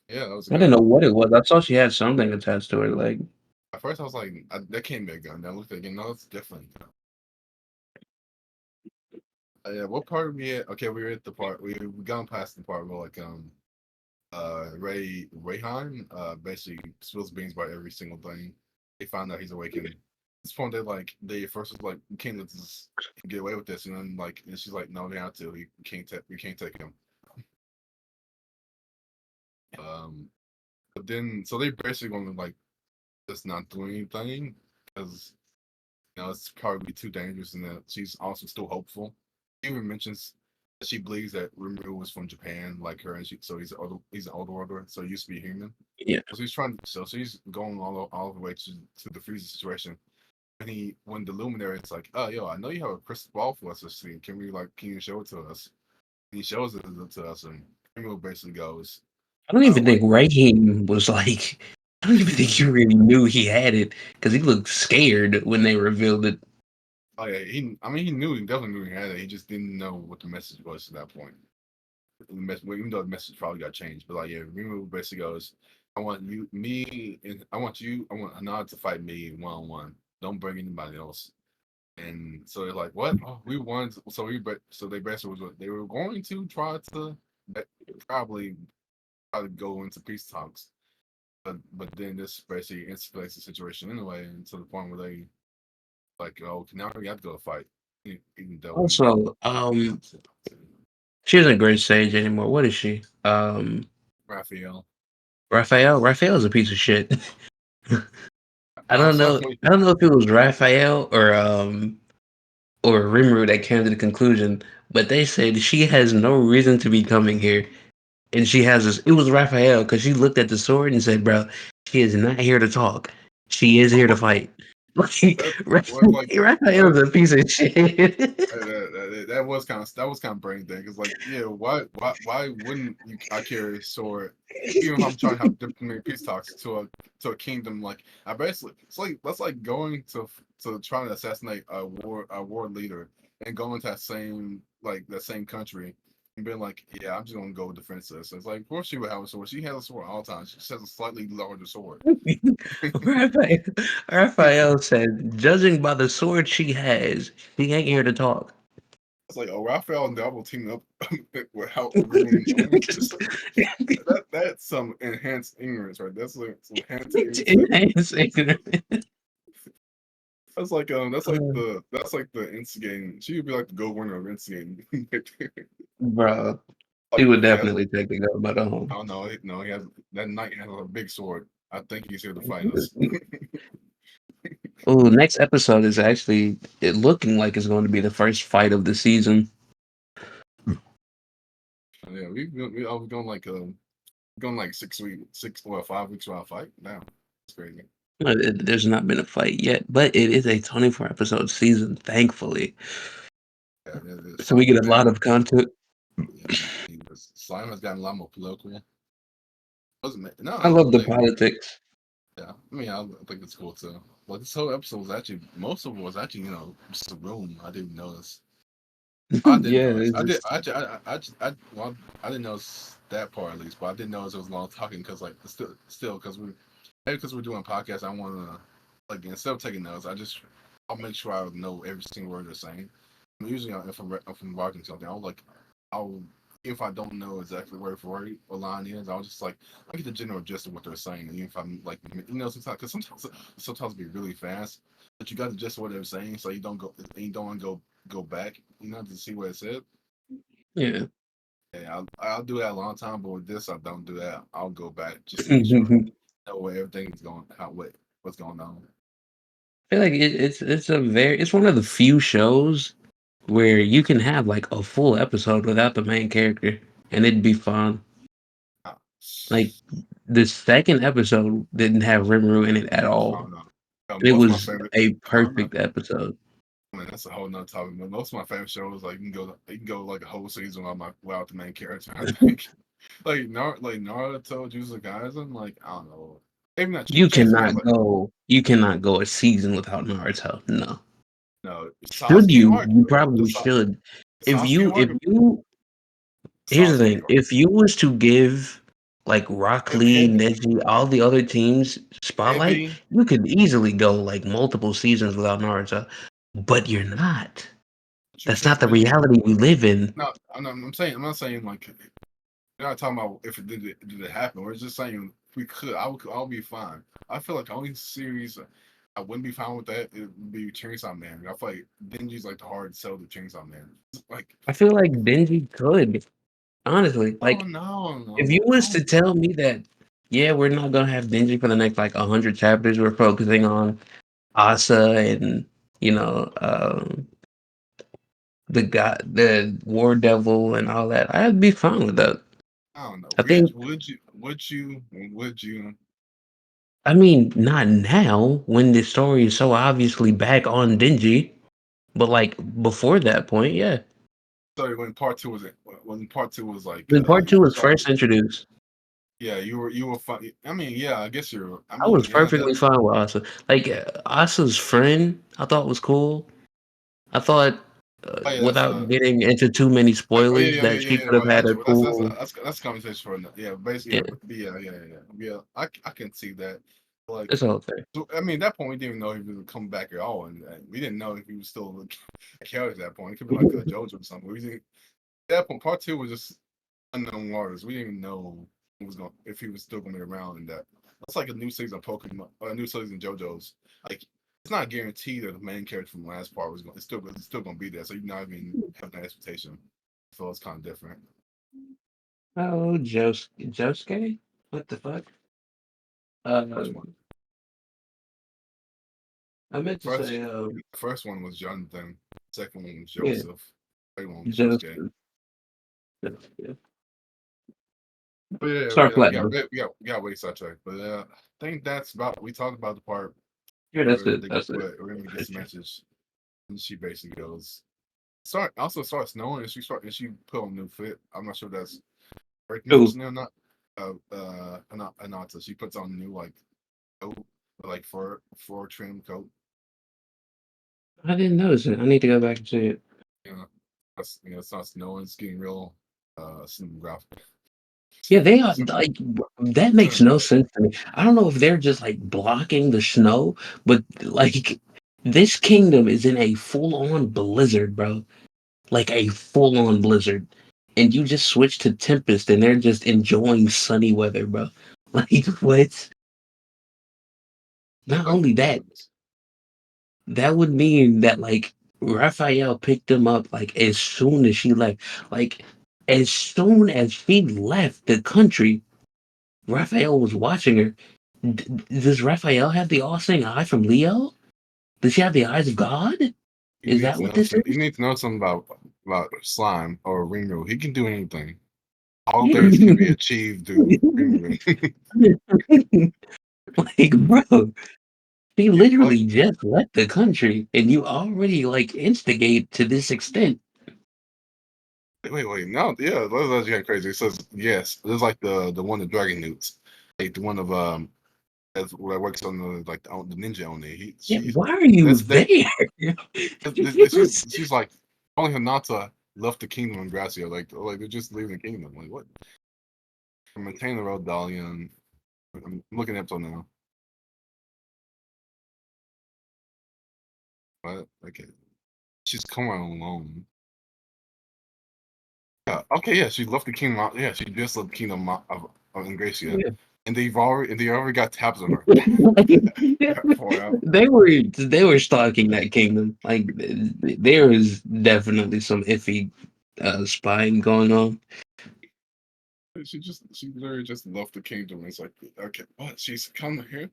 Yeah, that was a I didn't gun. know what it was. I saw she had something attached to her leg. At first, I was like, that can't be a gun. Then I looked again. No, it's different. Yeah, what part are we at? Okay, we were at the part we gone past the part where like Rayhan basically spills beans about every single thing. They find out he's awakened. At this point, they first was like, we can't let this get away with this, and then like, and she's like, no, we have to. We can't take him. Um, but then so they basically going to like just not do anything because it's probably too dangerous, and that she's also still hopeful. She even mentions that she believes that Rimuru was from Japan, like her, and so he's an older worlder, so he used to be human. Yeah. So she's going all the way to the freezer situation. When the Luminary is like, oh yo, I know you have a crystal ball for us to see. Can you show it to us? And he shows it to us, and Rimuru basically goes, I don't even why? think Raheem was like. I don't even think he really knew he had it because he looked scared when they revealed it. Oh yeah, he. I mean, he definitely knew he had it. He just didn't know what the message was at that point. well, even though the message probably got changed, but like yeah, Rimuru basically goes, I want you, me, and I want Hinata to fight me 1-on-1. Don't bring anybody else. And so they're like, what? Oh, we wanted. So they basically was they were going to try to probably try to go into peace talks, but then this basically escalates the situation anyway, and to the point where they like, oh, now we have to go fight, even though we Also, she isn't Great Sage anymore. What is she? Raphael. Raphael. Raphael is a piece of shit. I I'm don't sorry. know. I don't know if it was Raphael or Rimuru that came to the conclusion, but they said she has no reason to be coming here, and she has this. It was Raphael because she looked at the sword and said, "Bro, she is not here to talk. She is here to fight." Like That was like Raphael is a piece of shit. that was kind of brain thing. Cause like, yeah, why wouldn't you? I carry a sword, even if I'm trying to have diplomatic peace talks to a kingdom. Like, I basically it's like that's like going to trying to assassinate a war leader and going to that same country and being like, yeah, I'm just gonna go defenseless. So it's like, of course she would have a sword. She has a sword all the time. She just has a slightly larger sword. Raphael, Raphael said, "Judging by the sword she has, she ain't here to talk." It's like, oh, Raphael and Devil team up without really knowing. That's some enhanced ignorance, right? That's like some enhanced ignorance. That's like the instigating. She would be like the go winner of instigating. Bro, he Like would he has, definitely take the go by the home. I don't know, no, he has that knight has a big sword. I think he's here to fight us. Oh, next episode is actually it looking like it's going to be the first fight of the season. Yeah, we I was going like 6 weeks, 5 weeks without fight. Now it's crazy. There's not been a fight yet, but it is a 24 episode season, thankfully. Yeah, So we slime get has a lot been of content. yeah, slime has gotten a lot more political. Wasn't it? No, I I love the think politics. yeah. I mean, I think it's cool too. But this whole episode was actually most of it was actually just a room. I didn't notice. I didn't Yeah, notice. it's I did. just Well, I didn't notice that part at least, but I didn't notice it was long talking because like still because we're doing podcasts. I want to like instead of taking notes, I'll make sure I know every single word they're saying. Usually if I'm watching something, I'll if I don't know exactly word for word what line is, I'll just like I get the general gist of what they're saying. And even if I'm like sometimes because sometimes it'll be really fast, but you got the gist of what they're saying, so you don't want to go back, to see what it said. yeah. Yeah, I'll do that a long time, but with this, I don't do that. I'll go back just to make sure I know where everything's going, what's going on. I feel like it's one of the few shows where you can have like a full episode without the main character and it'd be fun. Ah, Like the second episode didn't have Rimuru in it at I all. don't know. And it Most of my was favorite. a I don't know. perfect episode. I mean, that's a whole nother topic. But most of my favorite shows, like you can go like a whole season without the main character. I think like Naruto, Jujutsu Kaisen, like I don't know. Maybe not Chainsaw Man, like You cannot go a season without Naruto. No. no Should Sasuke you? arc, You the probably should. Sasuke If arc, you Here's the Sasuke thing. arc. If you was to give like Rock Lee, Heavy, Neji, all the other teams spotlight, heavy. you could easily go like multiple seasons without Naruto. But you're not. But you That's can't. not the But reality we live in. no, I'm not saying like we're not talking about if did it happen. We're just saying if we could. I'll be fine. I feel like the only series I wouldn't be fine with that it would be Chainsaw Man. I feel like Denji's like the hard sell to Chainsaw Man. Like I feel like Denji could. Honestly. oh Like if you no, I was to don't. tell me that, yeah, we're not gonna have Denji for the next like 100 chapters, we're focusing on Asa and you know, the War Devil and all that, I'd be fine with that. I don't know. I think Would you? I mean, not now when the story is so obviously back on Denji, but like before that point, yeah. Sorry, when part two was it? When part two was like When part you two was start. first introduced, Yeah, you were fine. I mean, yeah, I guess you're. I I mean, was yeah, that. perfectly fine with Asa. Like Asa's friend, I thought was cool. I thought Oh yeah, without getting into too many oh spoilers, yeah, yeah, that yeah, she yeah. could have Well, had a cool. that's a conversation for another. Yeah, basically, Yeah, yeah. I can see that. Like, it's a whole thing. so, I mean, at that point, we didn't even know if he would come back at all, and we didn't know if he was still a character at that point. It could be like a JoJo or something. We didn't, at that point, part two was just unknown waters. We didn't even know if he was still gonna be around in that. That's like a new season of Pokemon, or a new season of JoJo's. Like, it's not guaranteed that the main character from the last part was going. It's still gonna be there. So you're not even having that expectation. So it's kind of different. Oh, Josuke? What the fuck? Uh, First one, I meant to first, say, the first one was Jonathan. Second one was yeah, Joseph. Third one was Josuke. Joseph. Yeah. But yeah, Star Platinum. we got way sidetracked. But I think that's about. We talked about the part Yeah, that's where it. That's it. where Remy gets the message, and she basically goes. Starts snowing, and she put on a new fit. I'm not sure if that's air Oh, conditioning or not. Hinata. She puts on a new like coat, like fur trim coat. I didn't notice it. I need to go back and see it. It's not snowing. It's getting real cinematographic. Yeah, they are Sim- like that makes no sense to me. I don't know if they're just like blocking the snow, but like this kingdom is in a full-on blizzard, bro. Like a full-on blizzard. And you just switch to Tempest and they're just enjoying sunny weather, bro. Like what? Not Like, only that, that would mean that like Raphael picked him up like as soon as she left. Like as soon as she left the country, Raphael was watching her. Does Raphael have the all-seeing eye from Leo? Does she have the eyes of God? Is that what this you is? need to know something about slime or Rimuru. He can do anything. All things can be achieved through Rimuru. Like, bro, she like literally just left the country, and you already like instigate to this extent. wait, no, yeah, that's actually kind of crazy. It says yes. This is like the one of Dragon Newts, like the one of that works on the ninja only. Yeah, why are you That's that there? she's like only Hinata left the kingdom in Gracia. Like they're just leaving the kingdom. Like what? Maintain the road, Dalian. I'm looking up till now. But okay, she's coming alone. Yeah, okay, yeah, she left the kingdom. Yeah, she just left the kingdom of Ingracia, Yeah. and they already got tabs on her. Far out. They were stalking that kingdom. Like there is definitely some iffy spying going on. She literally just left the kingdom. It's like, okay, what? She's coming here.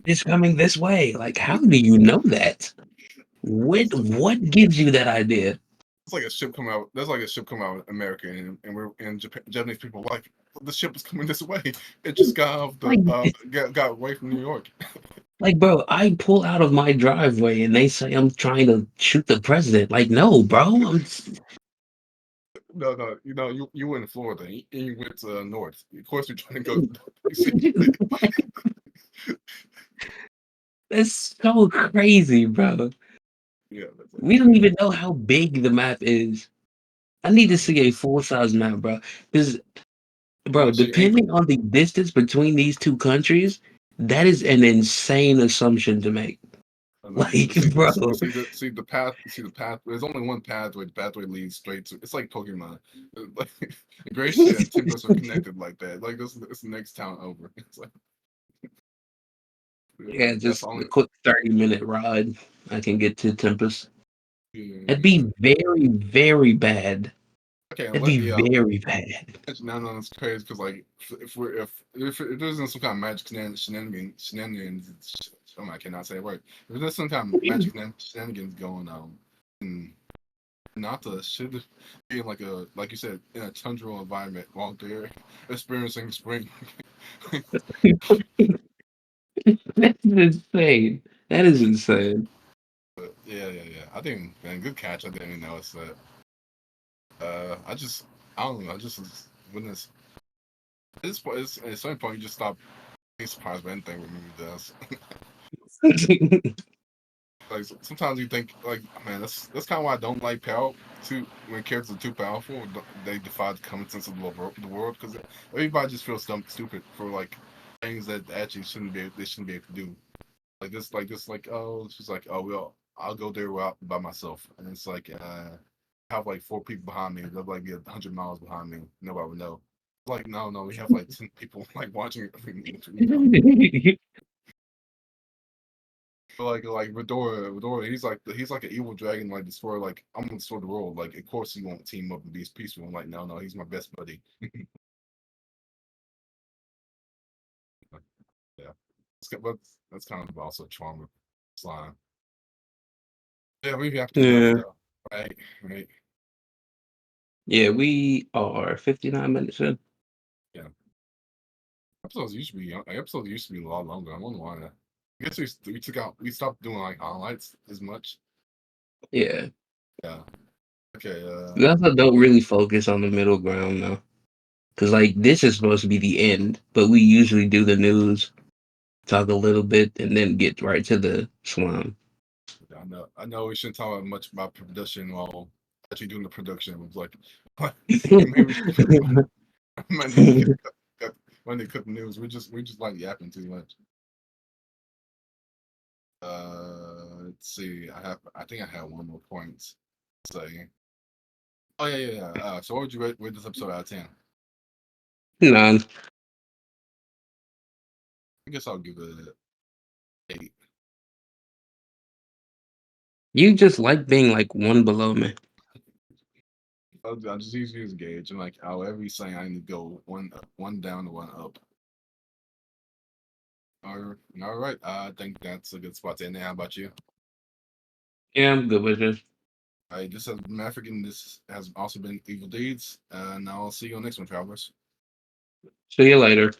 It's coming this way. Like, how do you know that? What gives you that idea? It's like a ship come out. That's like a ship come out of America, and we're in Japan. Japanese people are like the ship is coming this way. It just got off the Like, got away from New York. like, bro, I pull out of my driveway and they say I'm trying to shoot the president. Like, no, bro, No, you went in Florida and you went to north. Of course, you're trying to go. that's so crazy, bro. Yeah, that's We don't even know how big the map is. I need to like, see a full size map, bro. Because, bro, well, she ain't. depending on the distance between these two countries, that is an insane assumption to make. No, Like, bro, see the path. There's only one pathway. The pathway leads straight to. It's like Pokemon. Like Gracia and Tempest are connected like that. Like this, it's the next town over. It's like yeah, that's just a only. quick 30-minute ride. I can get to Tempest. That'd Yeah. be very, very bad. Okay, That'd be yeah. very bad. No, it's crazy because like if there's some kind of magic shenanigans, I cannot say a word. If there's some kind of magic shenanigans going on, and Nata should be in like you said, in a tundra environment while they're experiencing spring. That's insane. That is insane. But yeah. I think, man, good catch. I didn't even notice that. I don't know. I just when this point, at some point, you just stop being surprised by anything what movie does. like sometimes you think like, man, that's kind of why I don't like power too. When characters are too powerful, they defy the common sense of the world because everybody just feels stupid for like things that actually shouldn't be they shouldn't be able to do. Like oh, it's just like oh well, I'll go there by myself, and it's like have like 4 people behind me, they'll like be 100 miles behind me, nobody would know. Like no, we have like 10 people like watching it. Like Redora, he's like an evil dragon, like destroy like I'm gonna destroy the world. Like of course he won't team up and be peaceful. I'm like no, he's my best buddy. Yeah, but that's kind of also charm of slime. Yeah, we have to wrap Yeah. it up. Right. Yeah, we are 59 minutes in. Yeah, episodes used to be a lot longer. I don't know why. I guess we stopped doing like highlights as much. Yeah. Yeah. Okay. We also don't really focus on the middle ground though. Cause like this is supposed to be the end, but we usually do the news, talk a little bit, and then get right to the slime. I know we shouldn't talk much about production while actually doing the production. It was like, maybe we should might need to cut when they cut the news. We just like yapping too much. Let's see. I think I have one more point to say. Oh yeah. So what would you rate this episode out of 10? None. I guess I'll give it 8. You just like being like one below me. I'll just use you as a gauge and like however you say I need to go one down and one up. All right. I think that's a good spot to end. How about you? Yeah, I'm good with it. All right, this has been Maverick, and this has also been Evil Deeds. And I'll see you on the next one, travelers. See you later.